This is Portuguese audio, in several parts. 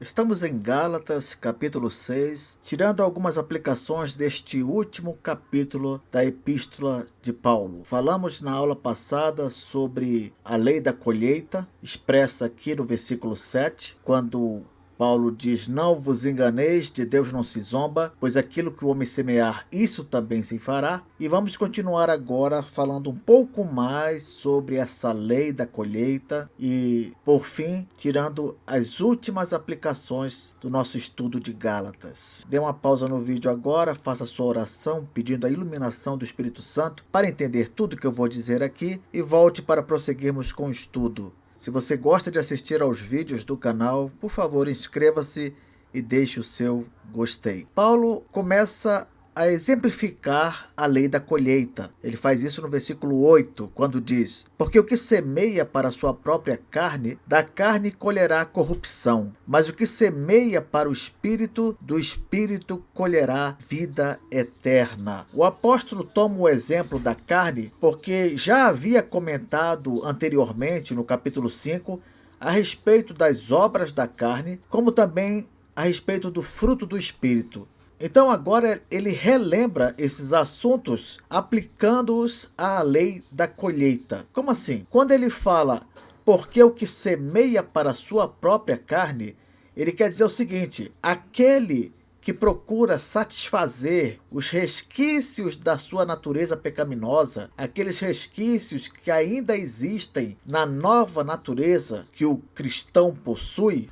Estamos em Gálatas, capítulo 6, tirando algumas aplicações deste último capítulo da Epístola de Paulo. Falamos na aula passada sobre a lei da colheita, expressa aqui no versículo 7, quando Paulo diz: "Não vos enganeis, de Deus não se zomba, pois aquilo que o homem semear, isso também se fará." E vamos continuar agora falando um pouco mais sobre essa lei da colheita e, por fim, tirando as últimas aplicações do nosso estudo de Gálatas. Dê uma pausa no vídeo agora, faça sua oração pedindo a iluminação do Espírito Santo para entender tudo que eu vou dizer aqui e volte para prosseguirmos com o estudo. Se você gosta de assistir aos vídeos do canal, por favor, inscreva-se e deixe o seu gostei. Paulo começa a exemplificar a lei da colheita. Ele faz isso no versículo 8, quando diz: "Porque o que semeia para a sua própria carne, da carne colherá corrupção, mas o que semeia para o Espírito, do Espírito colherá vida eterna." O apóstolo toma o exemplo da carne porque já havia comentado anteriormente, no capítulo 5, a respeito das obras da carne, como também a respeito do fruto do Espírito. Então agora ele relembra esses assuntos aplicando-os à lei da colheita. Como assim? Quando ele fala, porque o que semeia para a sua própria carne, ele quer dizer o seguinte: aquele que procura satisfazer os resquícios da sua natureza pecaminosa, aqueles resquícios que ainda existem na nova natureza que o cristão possui,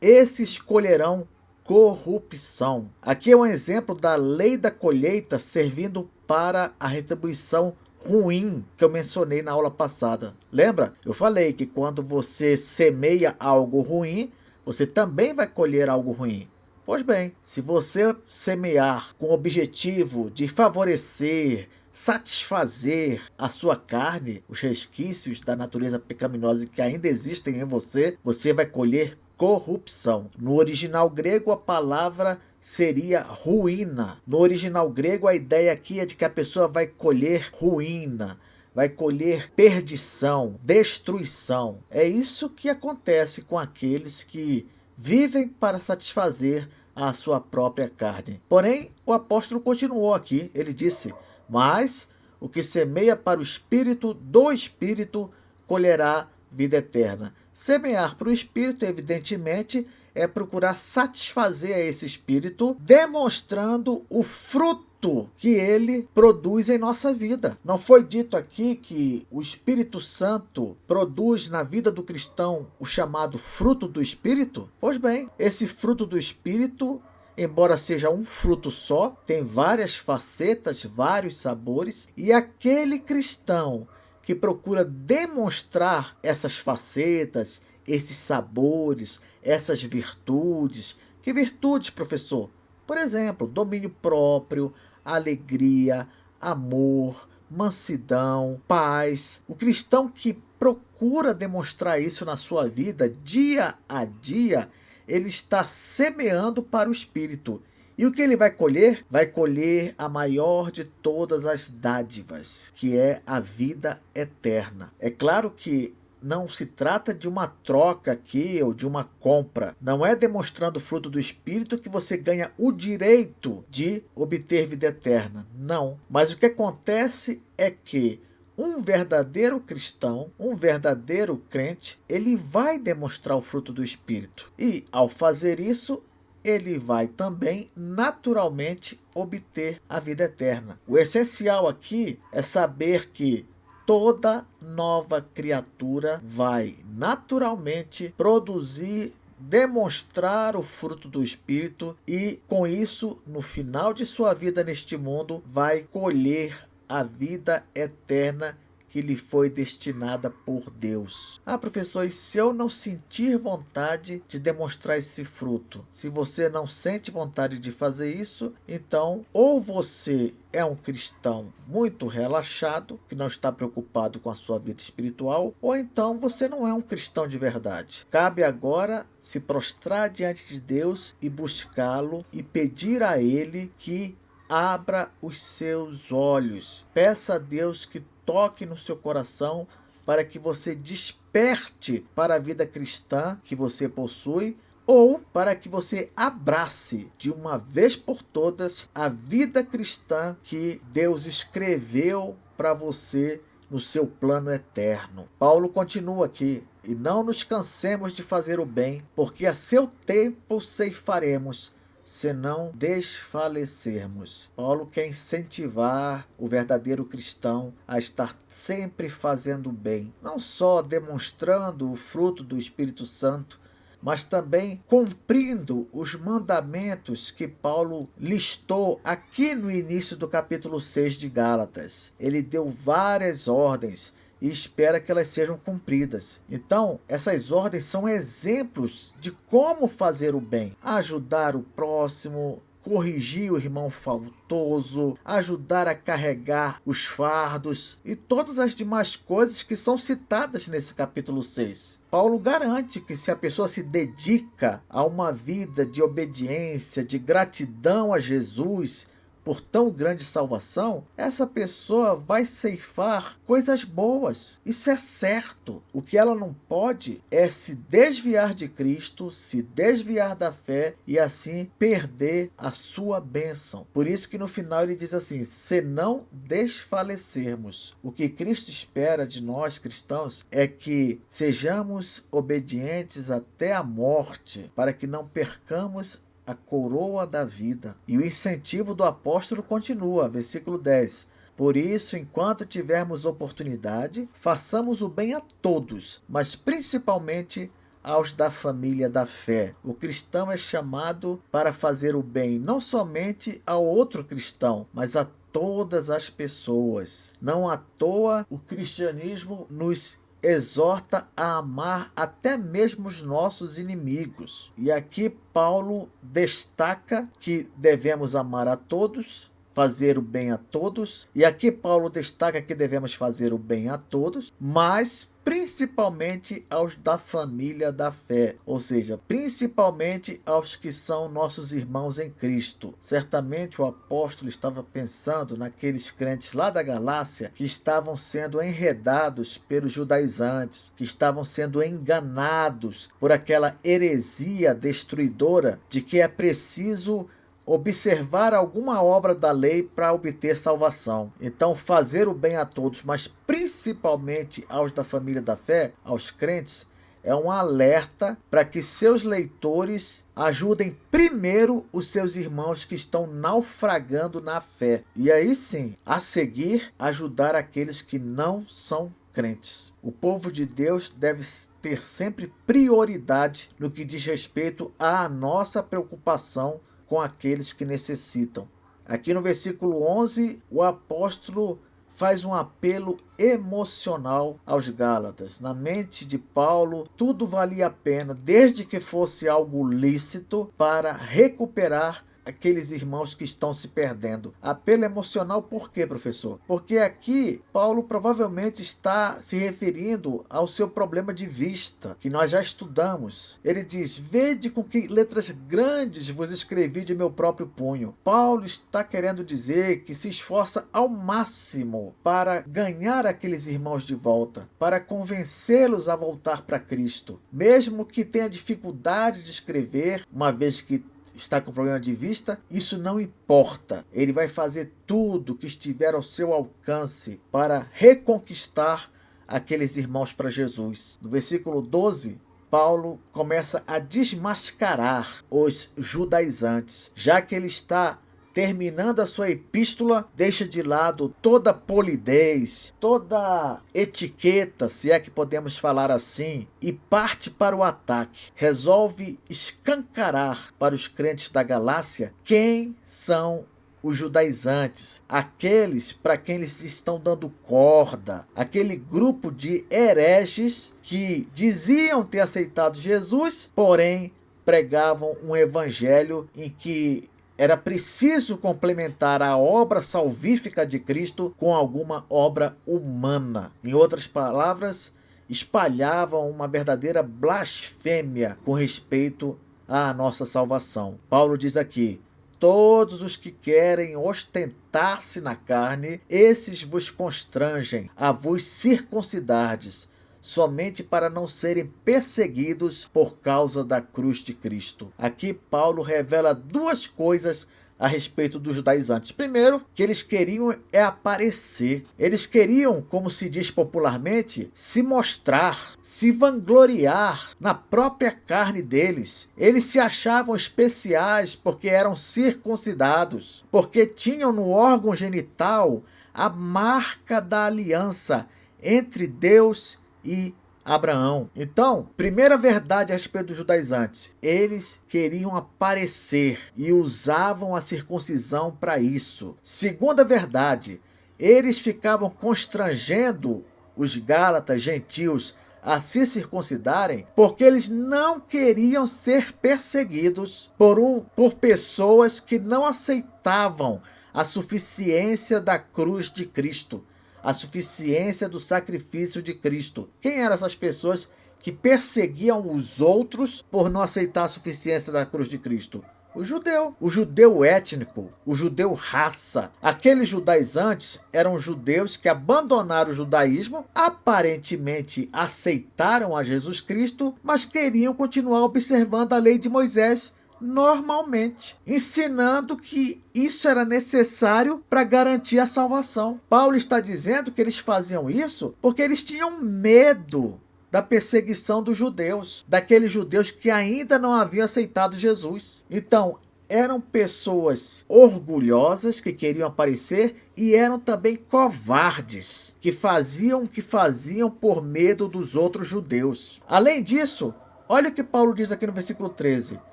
esses colherão corrupção. Aqui é um exemplo da lei da colheita servindo para a retribuição ruim que eu mencionei na aula passada. Lembra? Eu falei que quando você semeia algo ruim, você também vai colher algo ruim. Pois bem, se você semear com o objetivo de favorecer, satisfazer a sua carne, os resquícios da natureza pecaminosa que ainda existem em você, você vai colher corrupção. No original grego, a palavra seria ruína. No original grego, a ideia aqui é de que a pessoa vai colher ruína, vai colher perdição, destruição. É isso que acontece com aqueles que vivem para satisfazer a sua própria carne. Porém, o apóstolo continuou aqui. Ele disse: "Mas o que semeia para o Espírito, do Espírito colherá vida eterna." Semear para o Espírito, evidentemente, é procurar satisfazer a esse Espírito, demonstrando o fruto que ele produz em nossa vida. Não foi dito aqui que o Espírito Santo produz na vida do cristão o chamado fruto do Espírito? Pois bem, esse fruto do Espírito, embora seja um fruto só, tem várias facetas, vários sabores, e aquele cristão que procura demonstrar essas facetas, esses sabores, essas virtudes. Que virtudes, professor? Por exemplo, domínio próprio, alegria, amor, mansidão, paz. O cristão que procura demonstrar isso na sua vida, dia a dia, ele está semeando para o Espírito. E o que ele vai colher? Vai colher a maior de todas as dádivas, que é a vida eterna. É claro que não se trata de uma troca aqui ou de uma compra. Não é demonstrando o fruto do Espírito que você ganha o direito de obter vida eterna. Não. Mas o que acontece é que um verdadeiro cristão, um verdadeiro crente, ele vai demonstrar o fruto do Espírito. E, ao fazer isso, ele vai também naturalmente obter a vida eterna. O essencial aqui é saber que toda nova criatura vai naturalmente produzir, demonstrar o fruto do Espírito e, com isso, no final de sua vida neste mundo, vai colher a vida eterna que lhe foi destinada por Deus. Ah, professor, e se eu não sentir vontade de demonstrar esse fruto? Se você não sente vontade de fazer isso, então ou você é um cristão muito relaxado, que não está preocupado com a sua vida espiritual, ou então você não é um cristão de verdade. Cabe agora se prostrar diante de Deus e buscá-lo e pedir a Ele que abra os seus olhos. Peça a Deus que toque no seu coração para que você desperte para a vida cristã que você possui, ou para que você abrace de uma vez por todas a vida cristã que Deus escreveu para você no seu plano eterno. Paulo continua aqui: e não nos cansemos de fazer o bem, porque a seu tempo ceifaremos, se não desfalecermos. Paulo quer incentivar o verdadeiro cristão a estar sempre fazendo o bem, não só demonstrando o fruto do Espírito Santo, mas também cumprindo os mandamentos que Paulo listou aqui no início do capítulo 6 de Gálatas. Ele deu várias ordens e espera que elas sejam cumpridas. Então, essas ordens são exemplos de como fazer o bem: ajudar o próximo, corrigir o irmão faltoso, ajudar a carregar os fardos e todas as demais coisas que são citadas nesse capítulo 6. Paulo garante que se a pessoa se dedica a uma vida de obediência, de gratidão a Jesus por tão grande salvação, essa pessoa vai ceifar coisas boas. Isso é certo. O que ela não pode é se desviar de Cristo, se desviar da fé e assim perder a sua bênção. Por isso que no final ele diz assim: se não desfalecermos. O que Cristo espera de nós cristãos é que sejamos obedientes até a morte, para que não percamos a coroa da vida. E o incentivo do apóstolo continua, versículo 10. Por isso, enquanto tivermos oportunidade, façamos o bem a todos, mas principalmente aos da família da fé. O cristão é chamado para fazer o bem não somente ao outro cristão, mas a todas as pessoas. Não à toa o cristianismo nos exorta a amar até mesmo os nossos inimigos. E aqui Paulo destaca que devemos amar a todos, fazer o bem a todos. E aqui Paulo destaca que devemos fazer o bem a todos, mas principalmente aos da família da fé, ou seja, principalmente aos que são nossos irmãos em Cristo. Certamente o apóstolo estava pensando naqueles crentes lá da Galácia que estavam sendo enredados pelos judaizantes, que estavam sendo enganados por aquela heresia destruidora de que é preciso observar alguma obra da lei para obter salvação. Então, fazer o bem a todos, mas principalmente aos da família da fé, aos crentes, é um alerta para que seus leitores ajudem primeiro os seus irmãos que estão naufragando na fé. E aí sim, a seguir, ajudar aqueles que não são crentes. O povo de Deus deve ter sempre prioridade no que diz respeito à nossa preocupação com aqueles que necessitam. Aqui no versículo 11, o apóstolo faz um apelo emocional aos Gálatas. Na mente de Paulo, tudo valia a pena, desde que fosse algo lícito, para recuperar aqueles irmãos que estão se perdendo. Apelo emocional por quê, professor? Porque aqui Paulo provavelmente está se referindo ao seu problema de vista, que nós já estudamos. Ele diz: vede com que letras grandes vos escrevi de meu próprio punho. Paulo está querendo dizer que se esforça ao máximo para ganhar aqueles irmãos de volta, para convencê-los a voltar para Cristo, mesmo que tenha dificuldade de escrever, uma vez que está com problema de vista, isso não importa. Ele vai fazer tudo que estiver ao seu alcance para reconquistar aqueles irmãos para Jesus. No versículo 12, Paulo começa a desmascarar os judaizantes, já que ele está terminando a sua epístola, deixa de lado toda polidez, toda etiqueta, se é que podemos falar assim, e parte para o ataque. Resolve escancarar para os crentes da Galácia quem são os judaizantes, aqueles para quem eles estão dando corda, aquele grupo de hereges que diziam ter aceitado Jesus, porém pregavam um evangelho em que era preciso complementar a obra salvífica de Cristo com alguma obra humana. Em outras palavras, espalhavam uma verdadeira blasfêmia com respeito à nossa salvação. Paulo diz aqui: todos os que querem ostentar-se na carne, esses vos constrangem a vos circuncidardes, somente para não serem perseguidos por causa da cruz de Cristo. Aqui Paulo revela duas coisas a respeito dos judaizantes. Primeiro, que eles queriam aparecer. Eles queriam, como se diz popularmente, se mostrar, se vangloriar na própria carne deles. Eles se achavam especiais porque eram circuncidados, porque tinham no órgão genital a marca da aliança entre Deus e Abraão. Então, primeira verdade a respeito dos judaizantes: eles queriam aparecer e usavam a circuncisão para isso. Segunda verdade, eles ficavam constrangendo os gálatas gentios a se circuncidarem porque eles não queriam ser perseguidos por pessoas que não aceitavam a suficiência da cruz de Cristo, a suficiência do sacrifício de Cristo. Quem eram essas pessoas que perseguiam os outros por não aceitar a suficiência da cruz de Cristo? O judeu étnico, o judeu raça. Aqueles judaizantes eram judeus que abandonaram o judaísmo, aparentemente aceitaram a Jesus Cristo, mas queriam continuar observando a lei de Moisés normalmente, ensinando que isso era necessário para garantir a salvação. Paulo está dizendo que eles faziam isso porque eles tinham medo da perseguição dos judeus, daqueles judeus que ainda não haviam aceitado Jesus. Então, eram pessoas orgulhosas que queriam aparecer e eram também covardes, que faziam o que faziam por medo dos outros judeus. Além disso, olha o que Paulo diz aqui no versículo 13.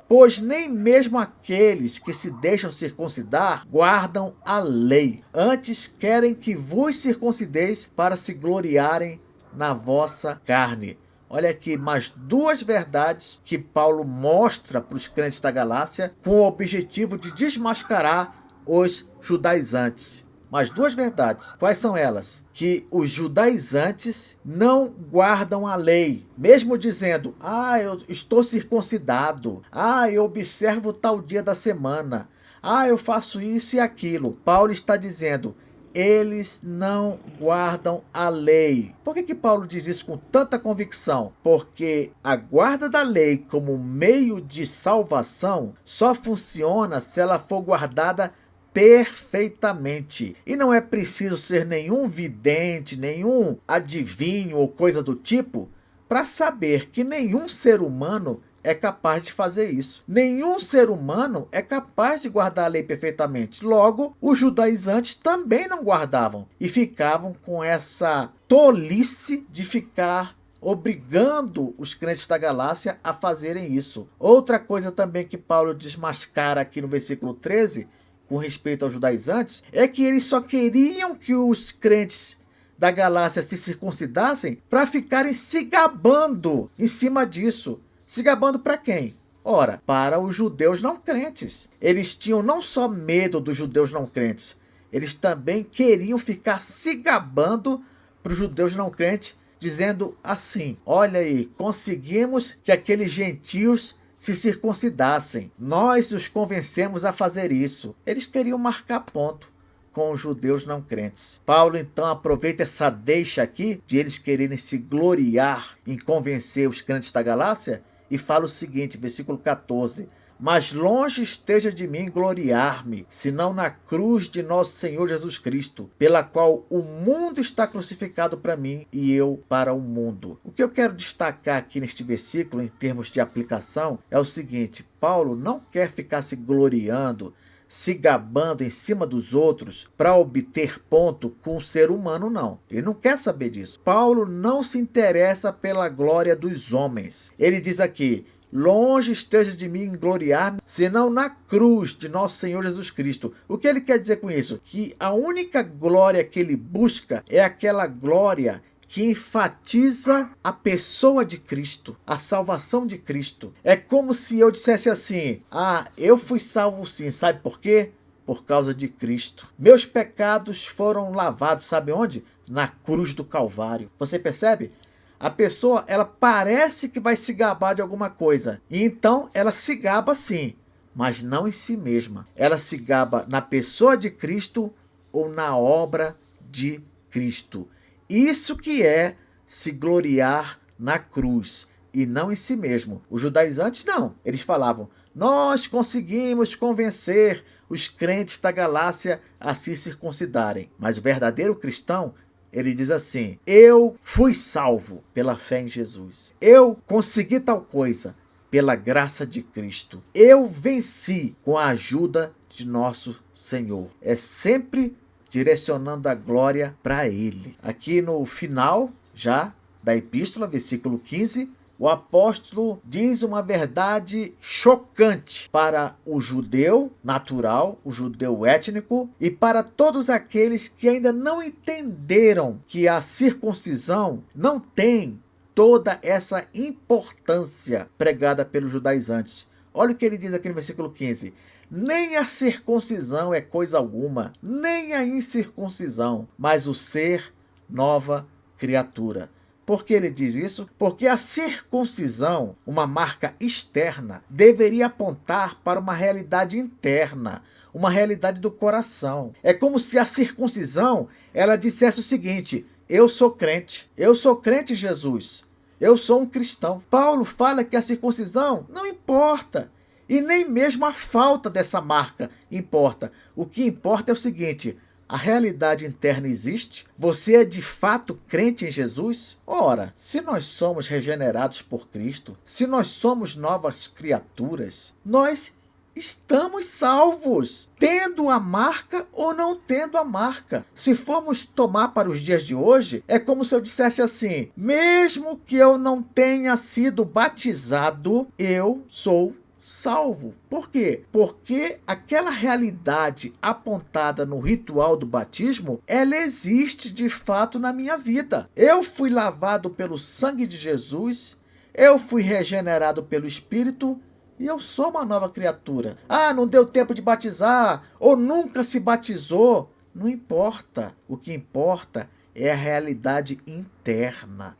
Pois nem mesmo aqueles que se deixam circuncidar guardam a lei. Antes querem que vos circuncideis para se gloriarem na vossa carne. Olha aqui mais duas verdades que Paulo mostra para os crentes da Galácia com o objetivo de desmascarar os judaizantes. Mais duas verdades. Quais são elas? Que os judaizantes não guardam a lei. Mesmo dizendo, eu estou circuncidado. Eu observo tal dia da semana. Eu faço isso e aquilo. Paulo está dizendo, eles não guardam a lei. Por que Paulo diz isso com tanta convicção? Porque a guarda da lei como meio de salvação só funciona se ela for guardada perfeitamente. E não é preciso ser nenhum vidente, nenhum adivinho ou coisa do tipo para saber que nenhum ser humano é capaz de fazer isso. Nenhum ser humano é capaz de guardar a lei perfeitamente. Logo, os judaizantes também não guardavam e ficavam com essa tolice de ficar obrigando os crentes da Galácia a fazerem isso. Outra coisa também que Paulo desmascara aqui no versículo 13, com respeito aos judaizantes, é que eles só queriam que os crentes da Galácia se circuncidassem para ficarem se gabando em cima disso. Se gabando para quem? Ora, para os judeus não crentes. Eles tinham não só medo dos judeus não crentes, eles também queriam ficar se gabando para os judeus não crentes, dizendo assim, olha aí, conseguimos que aqueles gentios se circuncidassem. Nós os convencemos a fazer isso. Eles queriam marcar ponto com os judeus não crentes. Paulo então aproveita essa deixa aqui de eles quererem se gloriar em convencer os crentes da Galácia e fala o seguinte, versículo 14. Mas longe esteja de mim gloriar-me, senão na cruz de nosso Senhor Jesus Cristo, pela qual o mundo está crucificado para mim e eu para o mundo. O que eu quero destacar aqui neste versículo, em termos de aplicação, é o seguinte: Paulo não quer ficar se gloriando, se gabando em cima dos outros para obter ponto com o ser humano, não. Ele não quer saber disso. Paulo não se interessa pela glória dos homens. Ele diz aqui, longe esteja de mim gloriar-me, senão na cruz de nosso Senhor Jesus Cristo. O que ele quer dizer com isso? Que a única glória que ele busca é aquela glória que enfatiza a pessoa de Cristo, a salvação de Cristo. É como se eu dissesse assim, eu fui salvo sim, sabe por quê? Por causa de Cristo. Meus pecados foram lavados, sabe onde? Na cruz do Calvário. Você percebe? A pessoa, ela parece que vai se gabar de alguma coisa. E então, ela se gaba sim, mas não em si mesma. Ela se gaba na pessoa de Cristo ou na obra de Cristo. Isso que é se gloriar na cruz e não em si mesmo. Os judaizantes não. Eles falavam: nós conseguimos convencer os crentes da Galácia a se circuncidarem. Mas o verdadeiro cristão, ele diz assim: eu fui salvo pela fé em Jesus. Eu consegui tal coisa pela graça de Cristo. Eu venci com a ajuda de nosso Senhor. É sempre direcionando a glória para Ele. Aqui no final já da epístola, versículo 15, o apóstolo diz uma verdade chocante para o judeu natural, o judeu étnico, e para todos aqueles que ainda não entenderam que a circuncisão não tem toda essa importância pregada pelos judaizantes. Olha o que ele diz aqui no versículo 15. Nem a circuncisão é coisa alguma, nem a incircuncisão, mas o ser nova criatura. Por que ele diz isso? Porque a circuncisão, uma marca externa, deveria apontar para uma realidade interna, uma realidade do coração. É como se a circuncisão, ela dissesse o seguinte: eu sou crente em Jesus, eu sou um cristão. Paulo fala que a circuncisão não importa, e nem mesmo a falta dessa marca importa. O que importa é o seguinte: a realidade interna existe? Você é de fato crente em Jesus? Ora, se nós somos regenerados por Cristo, se nós somos novas criaturas, nós estamos salvos, tendo a marca ou não tendo a marca. Se formos tomar para os dias de hoje, é como se eu dissesse assim: mesmo que eu não tenha sido batizado, eu sou salvo. Por quê? Porque aquela realidade apontada no ritual do batismo, ela existe de fato na minha vida. Eu fui lavado pelo sangue de Jesus, eu fui regenerado pelo Espírito e eu sou uma nova criatura. Ah, não deu tempo de batizar, ou nunca se batizou. Não importa. O que importa é a realidade interna.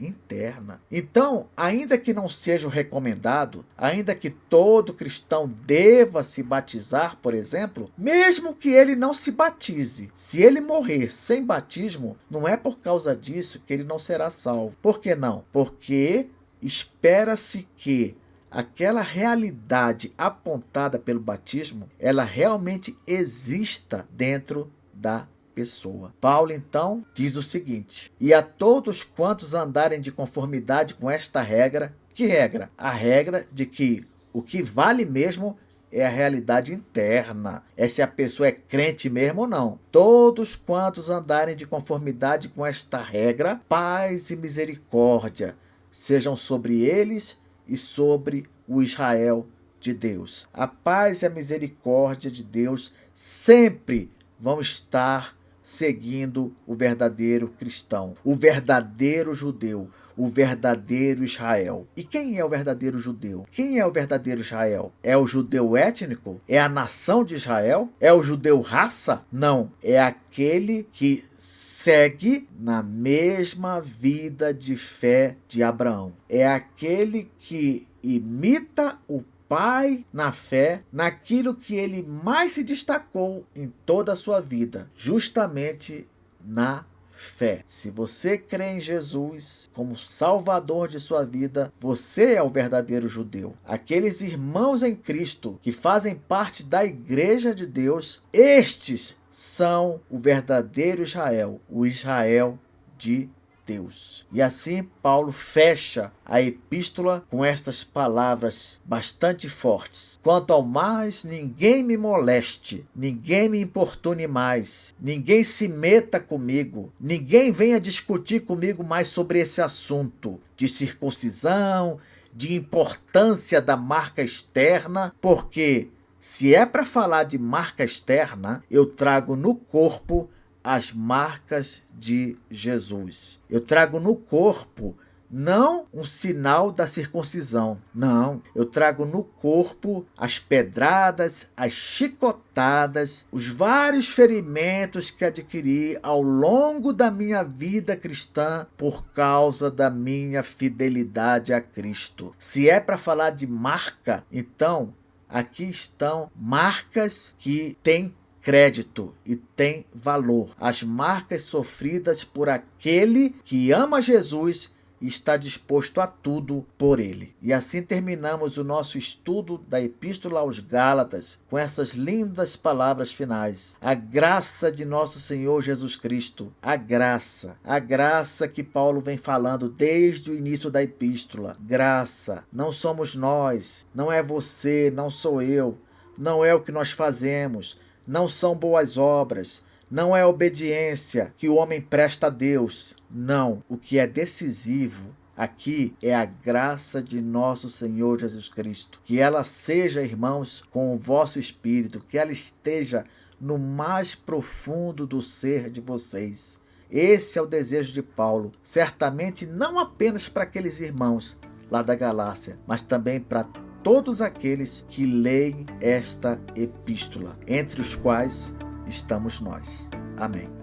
Então, ainda que não seja o recomendado, ainda que todo cristão deva se batizar, por exemplo, mesmo que ele não se batize, se ele morrer sem batismo, não é por causa disso que ele não será salvo. Por que não? Porque espera-se que aquela realidade apontada pelo batismo, ela realmente exista dentro da pessoa. Paulo, então, diz o seguinte: e a todos quantos andarem de conformidade com esta regra. Que regra? A regra de que o que vale mesmo é a realidade interna. É se a pessoa é crente mesmo ou não. Todos quantos andarem de conformidade com esta regra, paz e misericórdia sejam sobre eles e sobre o Israel de Deus. A paz e a misericórdia de Deus sempre vão estar seguindo o verdadeiro cristão, o verdadeiro judeu, o verdadeiro Israel. E quem é o verdadeiro judeu? Quem é o verdadeiro Israel? É o judeu étnico? É a nação de Israel? É o judeu raça? Não, é aquele que segue na mesma vida de fé de Abraão. É aquele que imita o pai na fé, naquilo que ele mais se destacou em toda a sua vida, justamente na fé. Se você crê em Jesus como Salvador de sua vida, você é o verdadeiro judeu. Aqueles irmãos em Cristo que fazem parte da Igreja de Deus, estes são o verdadeiro Israel, o Israel de Deus. E assim Paulo fecha a epístola com estas palavras bastante fortes: quanto ao mais, ninguém me moleste, ninguém me importune mais, ninguém se meta comigo, ninguém venha discutir comigo mais sobre esse assunto de circuncisão, de importância da marca externa, porque se é para falar de marca externa, eu trago no corpo as marcas de Jesus. Eu trago no corpo não um sinal da circuncisão, não. Eu trago no corpo as pedradas, as chicotadas, os vários ferimentos que adquiri ao longo da minha vida cristã por causa da minha fidelidade a Cristo. Se é para falar de marca, então aqui estão marcas que têm crédito e tem valor. As marcas sofridas por aquele que ama Jesus e está disposto a tudo por ele. E assim terminamos o nosso estudo da Epístola aos Gálatas com essas lindas palavras finais. A graça de nosso Senhor Jesus Cristo, a graça que Paulo vem falando desde o início da epístola. Graça, não somos nós, não é você, não sou eu, não é o que nós fazemos, não são boas obras, não é obediência que o homem presta a Deus. Não, o que é decisivo aqui é a graça de nosso Senhor Jesus Cristo. Que ela seja, irmãos, com o vosso espírito, que ela esteja no mais profundo do ser de vocês. Esse é o desejo de Paulo, certamente não apenas para aqueles irmãos lá da Galácia, mas também para todos aqueles que leem esta epístola, entre os quais estamos nós. Amém.